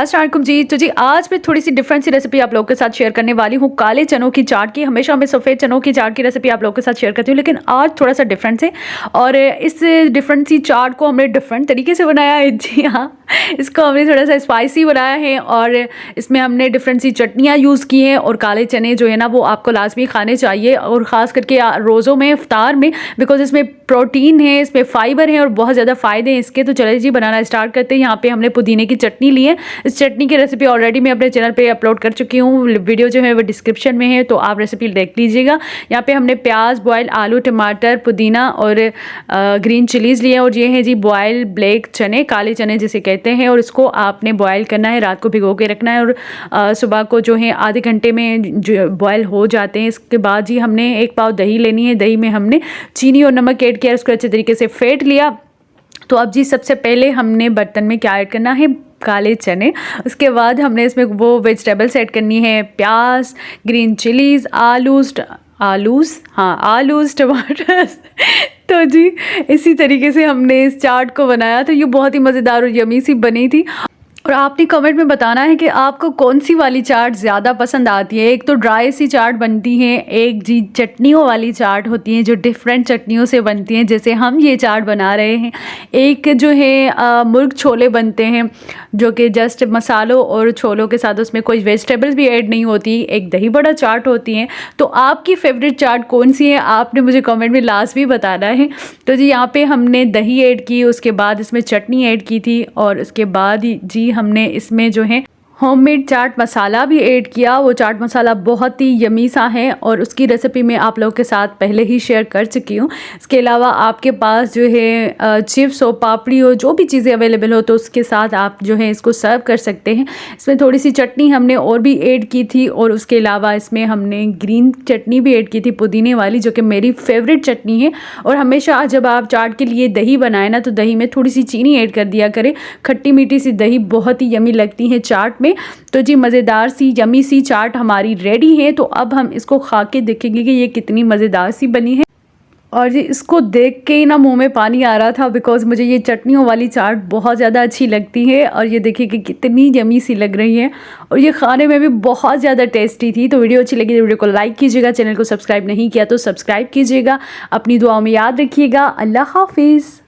अस्सलाम वालेकुम जी। तो जी आज मैं थोड़ी सी डिफरेंट सी रेसिपी आप लोगों के साथ शेयर करने वाली हूँ काले चनों की चाट की। हमेशा मैं सफ़ेद चनों की चाट की रेसिपी आप लोगों के साथ शेयर करती हूँ, लेकिन आज थोड़ा सा डिफरेंट है और इस डिफरेंट सी चाट को हमने डिफरेंट तरीके से बनाया है। जी हाँ, इसको हमने थोड़ा सा स्पाइसी बनाया है और इसमें हमने डिफरेंट सी चटनियाँ यूज़ की हैं। और काले चने जो है ना वो आपको लाजमी खाने चाहिए, और ख़ास करके रोज़ों में, इफ्तार में, बिकॉज इसमें प्रोटीन है, इसमें फ़ाइबर है और बहुत ज़्यादा फ़ायदे हैं इसके। तो चलिए जी बनाना स्टार्ट करते हैं। यहाँ पे हमने पुदीने की चटनी ली है। इस चटनी की रेसिपी ऑलरेडी मैं अपने चैनल पे अपलोड कर चुकी हूँ, वीडियो जो है वो डिस्क्रिप्शन में है, तो आप रेसिपी देख लीजिएगा। यहाँ पे हमने प्याज, बॉयल आलू, टमाटर, पुदीना और ग्रीन चिलीज़ लिए, और ये है जी बॉयल ब्लैक चने, काले चने जिसे कहते हैं। और इसको आपने बॉयल करना है, रात को भिगो के रखना है और सुबह को जो है आधे घंटे में जो बॉयल हो जाते हैं। इसके बाद जी हमने 1 पाव दही लेनी है। दही में हमने चीनी और नमक ऐड किया, इसको अच्छे तरीके से फेंट लिया। तो अब जी सबसे पहले हमने बर्तन में क्या ऐड करना है, काले चने। उसके बाद हमने इसमें वो वेजिटेबल्स ऐड करनी है, प्याज, ग्रीन चिलीज़, आलूज़, टमाटर। तो जी इसी तरीके से हमने इस चाट को बनाया। तो ये बहुत ही मज़ेदार और यमी सी बनी थी। और आपने कमेंट में बताना है कि आपको कौन सी वाली चाट ज़्यादा पसंद आती है। एक तो ड्राई सी चाट बनती है, एक जी चटनियों वाली चाट होती है जो डिफरेंट चटनियों से बनती हैं, जैसे हम ये चाट बना रहे हैं। एक जो है मुर्ग छोले बनते हैं जो कि जस्ट मसालों और छोलों के साथ, उसमें कोई वेजिटेबल्स भी ऐड नहीं होती। एक दही बड़ा चाट होती है। तो आपकी फेवरेट चाट कौन सी है आपने मुझे कमेंट में लाजमी बताना है। तो जी यहाँ पे हमने दही ऐड की, उसके बाद इसमें चटनी ऐड की थी, और उसके बाद जी हमने इसमें जो है होममेड चाट मसाला भी ऐड किया। वो चाट मसाला बहुत ही यमी सा है और उसकी रेसिपी मैं आप लोगों के साथ पहले ही शेयर कर चुकी हूँ। इसके अलावा आपके पास जो है चिप्स हो, पापड़ी हो, जो भी चीज़ें अवेलेबल हो तो उसके साथ आप जो है इसको सर्व कर सकते हैं। इसमें थोड़ी सी चटनी हमने और भी ऐड की थी, और उसके अलावा इसमें हमने ग्रीन चटनी भी ऐड की थी, पुदीने वाली, जो कि मेरी फेवरेट चटनी है। और हमेशा जब आप चाट के लिए दही बनाए ना तो दही में थोड़ी सी चीनी ऐड कर दिया करें। खट्टी मीठी सी दही बहुत ही यमी लगती है चाट में। तो जी मज़ेदार सी यमी सी चाट हमारी रेडी है। तो अब हम इसको खा के देखेंगे कि ये कितनी मज़ेदार सी बनी है। और जी इसको देख के ही ना मुंह में पानी आ रहा था, बिकॉज़ मुझे ये चटनियों वाली चाट बहुत ज़्यादा अच्छी लगती है। और ये देखिए कि कितनी यमी सी लग रही है, और ये खाने में भी बहुत ज़्यादा टेस्टी थी। तो वीडियो अच्छी लगी तो वीडियो को लाइक कीजिएगा, चैनल को सब्सक्राइब नहीं किया तो सब्सक्राइब कीजिएगा। अपनी दुआओं में याद रखिएगा। अल्लाह हाफिज़।